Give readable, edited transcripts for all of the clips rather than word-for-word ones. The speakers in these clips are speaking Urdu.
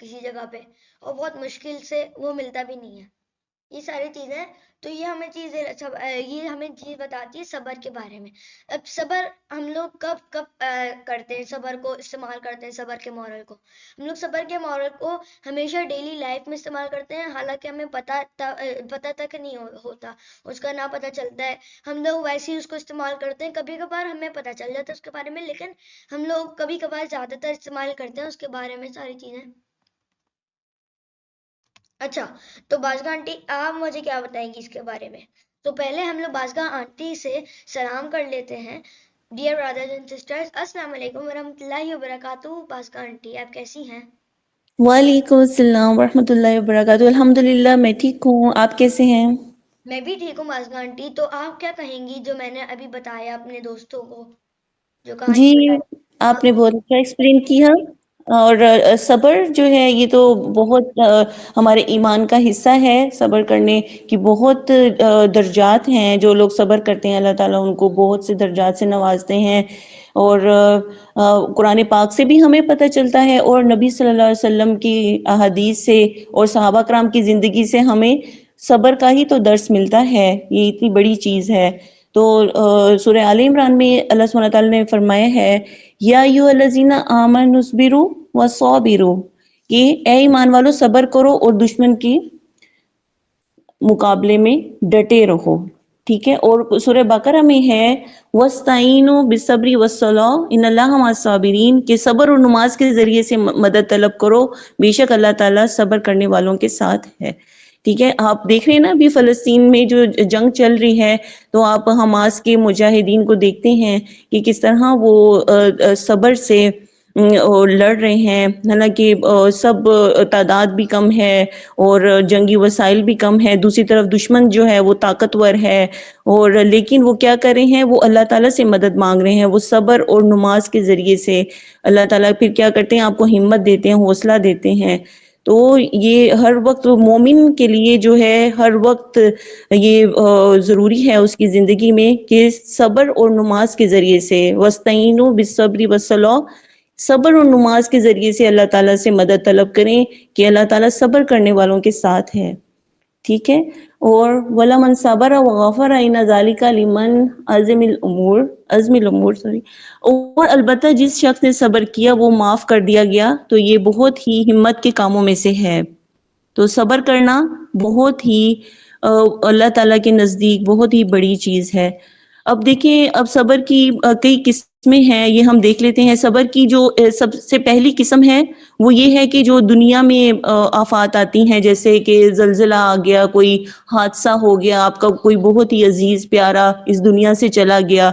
کسی جگہ پہ، اور بہت مشکل سے وہ ملتا بھی نہیں ہے. یہ ساری چیزیں، تو یہ ہمیں چیز بتاتی ہے صبر کے بارے میں. اب صبر ہم لوگ کب کب کرتے ہیں، صبر کو استعمال کرتے ہیں، صبر کے مورل کو ہم لوگ صبر کے مورل کو ہمیشہ ڈیلی لائف میں استعمال کرتے ہیں، حالانکہ ہمیں پتہ تک نہیں ہوتا، اس کا نہ پتہ چلتا ہے. ہم لوگ ویسے ہی اس کو استعمال کرتے ہیں، کبھی کبھار ہمیں پتہ چل جاتا ہے اس کے بارے میں، لیکن ہم لوگ کبھی کبھار زیادہ تر استعمال کرتے ہیں اس کے بارے میں ساری چیزیں. اچھا، تو بازگاہ آنٹی آپ مجھے کیا بتائیں گی اس کے بارے میں؟ تو پہلے ہم لوگ بازگاہ آنٹی سے سلام کر لیتے ہیں. ڈیئر برادرز اینڈ سسٹرز، السلام علیکم ورحمۃ اللہ وبرکاتہ. بازگاہ آنٹی آپ کیسی ہیں؟ وعلیکم السلام ورحمۃ اللہ وبرکاتہ. الحمد للہ میں ٹھیک ہوں، آپ کیسے ہیں؟ میں بھی ٹھیک ہوں بازگاہ آنٹی. تو آپ کیا کہیں گی جو میں نے ابھی بتایا اپنے دوستوں کو، جو جی، کہانی بتائی؟ آپ نے بہت اچھا ایکسپلین کیا. اور صبر جو ہے یہ تو بہت ہمارے ایمان کا حصہ ہے. صبر کرنے کی بہت درجات ہیں. جو لوگ صبر کرتے ہیں اللہ تعالیٰ ان کو بہت سے درجات سے نوازتے ہیں. اور قرآن پاک سے بھی ہمیں پتہ چلتا ہے، اور نبی صلی اللہ علیہ وسلم کی احادیث سے اور صحابہ کرام کی زندگی سے ہمیں صبر کا ہی تو درس ملتا ہے. یہ اتنی بڑی چیز ہے. تو سورہ آل عمران میں اللہ سبحانہ وتعالیٰ نے فرمایا ہے، یا ایھا الذین آمنوا اصبروا وصابروا، کہ اے ایمان والو صبر کرو اور دشمن کی مقابلے میں ڈٹے رہو. ٹھیک ہے. اور سورہ بقرہ میں ہے، وَاسْتَعِینُوا بِالصَّبْرِ وَالصَّلَاةِ إِنَّ اللَّهَ مَعَ الصَّابِرِينَ، کہ صبر اور نماز کے ذریعے سے مدد طلب کرو، بے شک اللہ تعالیٰ صبر کرنے والوں کے ساتھ ہے. ٹھیک ہے. آپ دیکھ رہے ہیں نا ابھی فلسطین میں جو جنگ چل رہی ہے، تو آپ حماس کے مجاہدین کو دیکھتے ہیں کہ کس طرح وہ صبر سے لڑ رہے ہیں. حالانکہ سب تعداد بھی کم ہے اور جنگی وسائل بھی کم ہے، دوسری طرف دشمن جو ہے وہ طاقتور ہے، اور لیکن وہ کیا کر رہے ہیں، وہ اللہ تعالیٰ سے مدد مانگ رہے ہیں. وہ صبر اور نماز کے ذریعے سے اللہ تعالیٰ پھر کیا کرتے ہیں، آپ کو ہمت دیتے ہیں، حوصلہ دیتے ہیں. تو یہ ہر وقت مومن کے لیے جو ہے ہر وقت یہ ضروری ہے اس کی زندگی میں کہ صبر اور نماز کے ذریعے سے، وَاسْتَعِینُوا بِالصَّبْرِ وَالصَّلَاةِ، صبر اور نماز کے ذریعے سے اللہ تعالیٰ سے مدد طلب کریں کہ اللہ تعالیٰ صبر کرنے والوں کے ساتھ ہے. ٹھیک ہے. اور وَلَمَنْ صَبَرَ وَغَفَرَ إِنَّ ذَلِكَ لِمَنْ عَزْمِ الْأُمُورِ اور البتہ جس شخص نے صبر کیا وہ معاف کر دیا گیا، تو یہ بہت ہی ہمت کے کاموں میں سے ہے. تو صبر کرنا بہت ہی اللہ تعالیٰ کے نزدیک بہت ہی بڑی چیز ہے. اب دیکھیں، اب صبر کی کئی قسمیں ہیں، یہ ہم دیکھ لیتے ہیں. صبر کی جو سب سے پہلی قسم ہے وہ یہ ہے کہ جو دنیا میں آفات آتی ہیں، جیسے کہ زلزلہ آ گیا، کوئی حادثہ ہو گیا، آپ کا کوئی بہت ہی عزیز پیارا اس دنیا سے چلا گیا،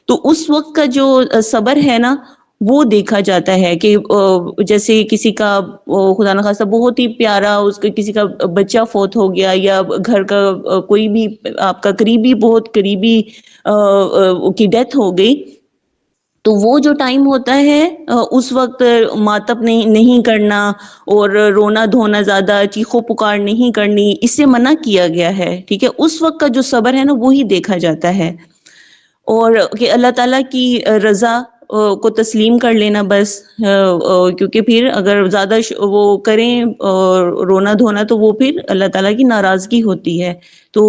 تو اس وقت کا جو صبر ہے نا وہ دیکھا جاتا ہے. کہ جیسے کسی کا خدا نخواستہ بہت ہی پیارا اس کا کسی کا بچہ فوت ہو گیا، یا گھر کا کوئی بھی آپ کا قریبی بہت قریبی کی ڈیتھ ہو گئی، تو وہ جو ٹائم ہوتا ہے اس وقت ماتم نہیں کرنا اور رونا دھونا، زیادہ چیخو پکار نہیں کرنی، اس سے منع کیا گیا ہے. ٹھیک ہے. اس وقت کا جو صبر ہے نا وہی دیکھا جاتا ہے. اور کہ اللہ تعالیٰ کی رضا کو تسلیم کر لینا بس، کیونکہ پھر اگر زیادہ وہ کریں رونا دھونا تو وہ پھر اللہ تعالیٰ کی ناراضگی ہوتی ہے. تو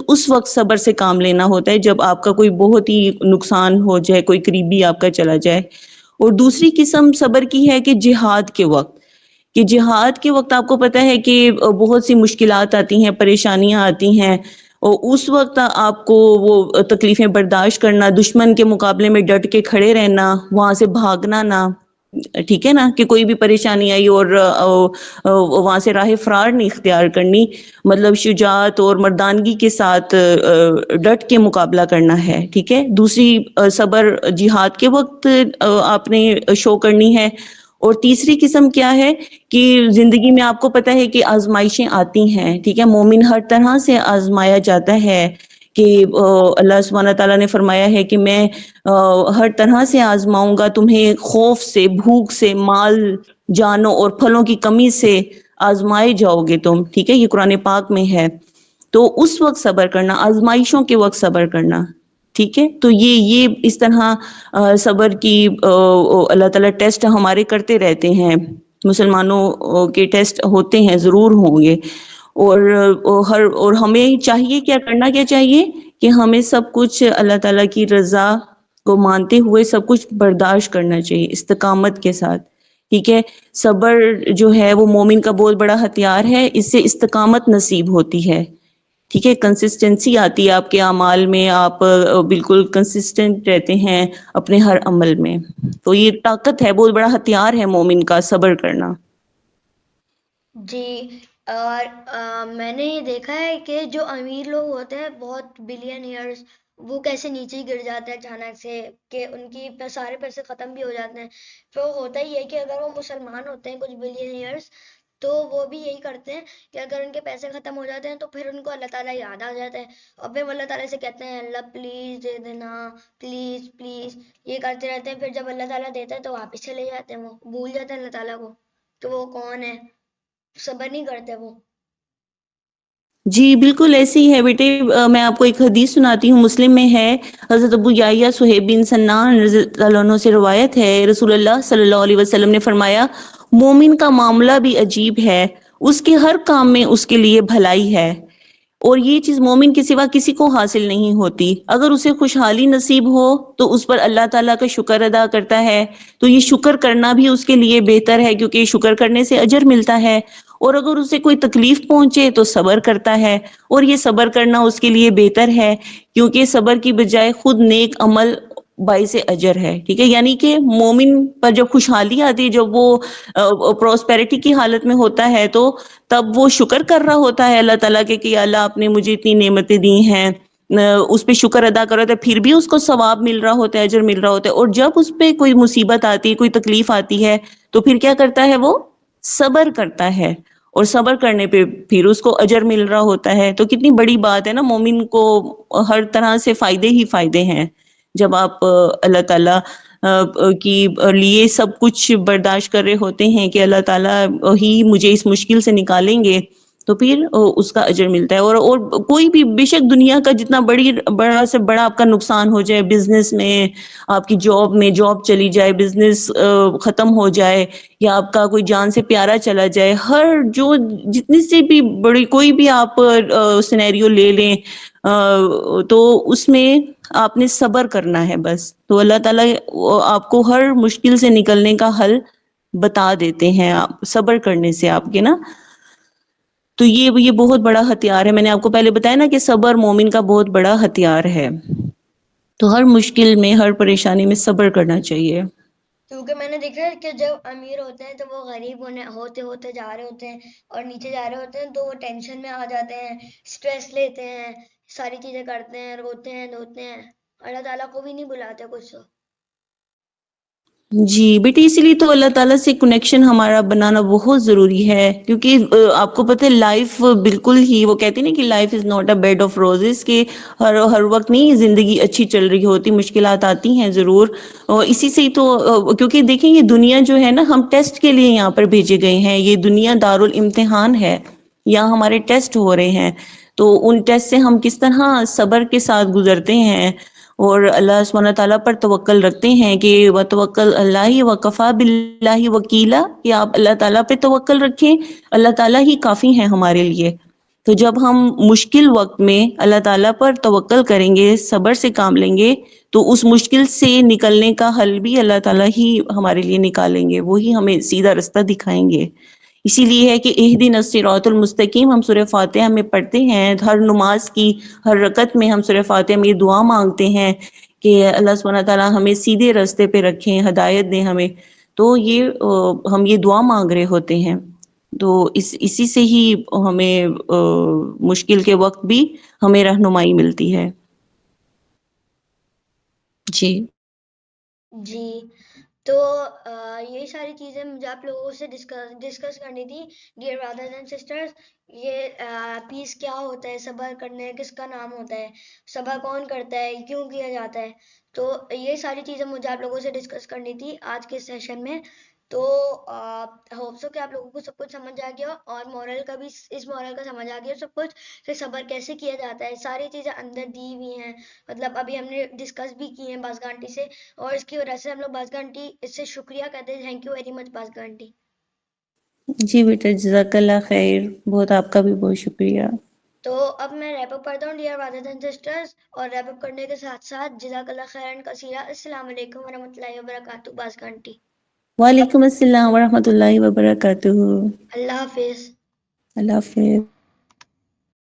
اس وقت صبر سے کام لینا ہوتا ہے جب آپ کا کوئی بہت ہی نقصان ہو جائے، کوئی قریبی آپ کا چلا جائے. اور دوسری قسم صبر کی ہے کہ جہاد کے وقت، کہ جہاد کے وقت آپ کو پتہ ہے کہ بہت سی مشکلات آتی ہیں، پریشانیاں آتی ہیں، اور اس وقت آپ کو وہ تکلیفیں برداشت کرنا، دشمن کے مقابلے میں ڈٹ کے کھڑے رہنا، وہاں سے بھاگنا نہ. ٹھیک ہے نا، کہ کوئی بھی پریشانی آئی اور وہاں سے راہ فرار نہیں اختیار کرنی، مطلب شجاعت اور مردانگی کے ساتھ ڈٹ کے مقابلہ کرنا ہے. ٹھیک ہے. دوسری صبر جہاد کے وقت آپ نے شو کرنی ہے. اور تیسری قسم کیا ہے کہ زندگی میں آپ کو پتہ ہے کہ آزمائشیں آتی ہیں. ٹھیک ہے. مومن ہر طرح سے آزمایا جاتا ہے، کہ اللہ سبحانہ تعالیٰ نے فرمایا ہے کہ میں ہر طرح سے آزماؤں گا تمہیں، خوف سے، بھوک سے، مال جانوں اور پھلوں کی کمی سے آزمائے جاؤ گے تم. ٹھیک ہے. یہ قرآن پاک میں ہے. تو اس وقت صبر کرنا، آزمائشوں کے وقت صبر کرنا. ٹھیک ہے. تو یہ اس طرح صبر کی اللہ تعالیٰ ٹیسٹ ہمارے کرتے رہتے ہیں. مسلمانوں کے ٹیسٹ ہوتے ہیں، ضرور ہوں گے. اور ہمیں چاہیے کرنا کیا چاہیے کہ ہمیں سب کچھ اللہ تعالیٰ کی رضا کو مانتے ہوئے سب کچھ برداشت کرنا چاہیے استقامت کے ساتھ. ٹھیک ہے، صبر جو ہے وہ مومن کا بہت بڑا ہتھیار ہے، اس سے استقامت نصیب ہوتی ہے. ٹھیک ہے، کنسسٹنسی آتی ہے آپ کے اعمال میں، آپ بالکل کنسسٹنٹ رہتے ہیں اپنے ہر عمل میں. تو یہ طاقت ہے، بہت بڑا ہتھیار ہے مومن کا صبر کرنا. جی. اور میں نے یہ دیکھا ہے کہ جو امیر لوگ ہوتے ہیں بہت بلین ایئرس، وہ کیسے نیچے ہی گر جاتے ہیں اچانک سے، کہ ان کی سارے پیسے ختم بھی ہو جاتے ہیں. تو ہوتا ہی ہے کہ اگر وہ مسلمان ہوتے ہیں کچھ بلین ایئرس، تو وہ بھی یہی کرتے ہیں کہ اگر ان کے پیسے ختم ہو جاتے ہیں تو پھر ان کو اللہ تعالیٰ یاد آ جاتا ہے، اور پھر وہ اللہ تعالیٰ سے کہتے ہیں اللہ پلیز دے دینا، پلیز پلیز، یہ کرتے رہتے ہیں. پھر جب اللہ تعالیٰ دیتا ہے تو واپس چلے جاتے ہیں، وہ بھول جاتے ہیں اللہ تعالیٰ کو کہ وہ کون ہے، صبر نہیں کرتے وہ. جی بالکل ایسی ہی ہے بیٹے. میں آپ کو ایک حدیث سناتی ہوں، مسلم میں ہے. حضرت ابو یحییٰ صہیب بن سنان رضی اللہ عنہ سے روایت ہے، رسول اللہ صلی اللہ علیہ وسلم نے فرمایا، مومن کا معاملہ بھی عجیب ہے، اس کے ہر کام میں اس کے لیے بھلائی ہے، اور یہ چیز مومن کے سوا کسی کو حاصل نہیں ہوتی. اگر اسے خوشحالی نصیب ہو تو اس پر اللہ تعالیٰ کا شکر ادا کرتا ہے، تو یہ شکر کرنا بھی اس کے لیے بہتر ہے، کیونکہ شکر کرنے سے اجر ملتا ہے. اور اگر اسے کوئی تکلیف پہنچے تو صبر کرتا ہے، اور یہ صبر کرنا اس کے لیے بہتر ہے، کیونکہ صبر کی بجائے خود نیک عمل باعث اجر ہے. ٹھیک ہے، یعنی کہ مومن پر جب خوشحالی آتی ہے، جب وہ پراسپیرٹی کی حالت میں ہوتا ہے، تو تب وہ شکر کر رہا ہوتا ہے اللہ تعالیٰ کے کہ اللہ آپ نے مجھے اتنی نعمتیں دی ہیں، اس پہ شکر ادا کر رہا ہے، پھر بھی اس کو ثواب مل رہا ہوتا ہے، اجر مل رہا ہوتا ہے. اور جب اس پہ کوئی مصیبت آتی ہے، کوئی تکلیف آتی ہے، تو پھر کیا کرتا ہے، وہ صبر کرتا ہے، اور صبر کرنے پہ پھر اس کو اجر مل رہا ہوتا ہے. تو کتنی بڑی بات ہے نا، مومن کو ہر طرح سے فائدے ہی فائدے ہیں جب آپ اللہ تعالیٰ کی لیے سب کچھ برداشت کر رہے ہوتے ہیں کہ اللہ تعالیٰ ہی مجھے اس مشکل سے نکالیں گے، تو پھر اس کا اجر ملتا ہے. اور کوئی بھی بے شک دنیا کا جتنا بڑا سے بڑا آپ کا نقصان ہو جائے، بزنس میں، آپ کی جاب میں جاب چلی جائے، بزنس ختم ہو جائے، یا آپ کا کوئی جان سے پیارا چلا جائے، ہر جتنی سی بھی بڑی کوئی بھی آپ سینیریو لے لیں، تو اس میں آپ نے صبر کرنا ہے بس. تو اللہ تعالیٰ آپ کو ہر مشکل سے نکلنے کا حل بتا دیتے ہیں آپ صبر کرنے سے آپ کے نا. تو یہ بہت بڑا ہتھیار ہے. میں نے آپ کو پہلے بتایا نا کہ صبر مومن کا بہت بڑا ہتھیار ہے. تو ہر مشکل میں، ہر پریشانی میں صبر کرنا چاہیے. کیونکہ میں نے دیکھا ہے کہ جب امیر ہوتے ہیں تو وہ غریب ہوتے ہوتے جا رہے ہوتے ہیں اور نیچے جا رہے ہوتے ہیں، تو وہ ٹینشن میں آ جاتے ہیں، اسٹریس لیتے ہیں، ساری چیزیں کرتے ہیں، روتے ہیں دھوتے ہیں، اللہ تعالیٰ کو بھی نہیں بلاتے کچھ تو. جی بیٹی، اسی لیے تو اللہ تعالیٰ سے کنیکشن ہمارا بنانا بہت ضروری ہے، کیونکہ آپ کو پتہ ہے لائف بالکل ہی، وہ کہتے ہیں نا کہ life is not a bad of roses, کہ ہر وقت نہیں زندگی اچھی چل رہی ہوتی، مشکلات آتی ہیں ضرور. اور اسی سے ہی تو، کیونکہ دیکھیں یہ دنیا جو ہے نا، ہم ٹیسٹ کے لیے یہاں پر بھیجے گئے ہیں. یہ دنیا دارالامتحان ہے، یہاں ہمارے ٹیسٹ ہو رہے ہیں. تو ان ٹیسٹ سے ہم کس طرح صبر کے ساتھ گزرتے ہیں، اور اللہ سبحانہ تعالیٰ پر توکل رکھتے ہیں کہ وتوکل اللہ وکفیٰ باللہ وکیلا، کہ آپ اللہ تعالیٰ پہ توکل رکھیں، اللہ تعالیٰ ہی کافی ہیں ہمارے لیے. تو جب ہم مشکل وقت میں اللہ تعالیٰ پر توکل کریں گے، صبر سے کام لیں گے، تو اس مشکل سے نکلنے کا حل بھی اللہ تعالیٰ ہی ہمارے لیے نکالیں گے، وہی ہمیں سیدھا رستہ دکھائیں گے. اسی لیے ہے کہ اہدنا الصراط المستقیم ہم سورہ فاتحہ میں پڑھتے ہیں، ہر نماز کی ہر رکعت میں ہم سورہ فاتحہ میں یہ دعا مانگتے ہیں کہ اللہ سبحانہ تعالیٰ ہمیں سیدھے راستے پہ رکھیں، ہدایت دیں ہمیں. تو ہم یہ دعا مانگ رہے ہوتے ہیں. تو اسی سے ہی ہمیں مشکل کے وقت بھی ہمیں رہنمائی ملتی ہے. جی جی. تو یہ ساری چیزیں مجھے آپ لوگوں سے ڈسکس کرنی تھی. ڈیئر برادرز اینڈ سسٹرز، یہ پیس کیا ہوتا ہے، صبر کرنے کس کا نام ہوتا ہے، صبر کون کرتا ہے، کیوں کیا جاتا ہے، تو یہ ساری چیزیں مجھے آپ لوگوں سے ڈسکس کرنی تھی آج کے سیشن میں. تو ہوپ سو کہ آپ لوگوں کو سب کچھ سمجھ آ گیا، اور مورل کا بھی، اس مورل کا سمجھ آ گیا سب کچھ، کہ صبر کیسے کیا جاتا ہے. ساری چیزیں اندر دی ہوئی ہیں، مطلب ابھی ہم نے ڈسکس بھی کی ہیں بازگا آنٹی سے، اور اس کی وجہ سے ہم لوگ بازگا آنٹی اس سے شکریہ کہتے ہیں. تھینک یو ویری مچ بازگا آنٹی. جی بیٹا، جزاک اللہ خیر، بہت آپ کا بھی بہت شکریہ۔ تو اب میں ریپ اپ کرتا ہوں ڈیئر برادرز اینڈ سسٹرز، اور ریپ اپ کرنے کے ساتھ ساتھ جزاک اللہ خیرن کثیرہ، السلام علیکم ورحمۃ اللہ وبرکاتہ بازگان آنٹی، وعلیکم السلام ورحمۃ اللہ وبرکاتہ۔ اللہ حافظ۔ اللہ حافظ۔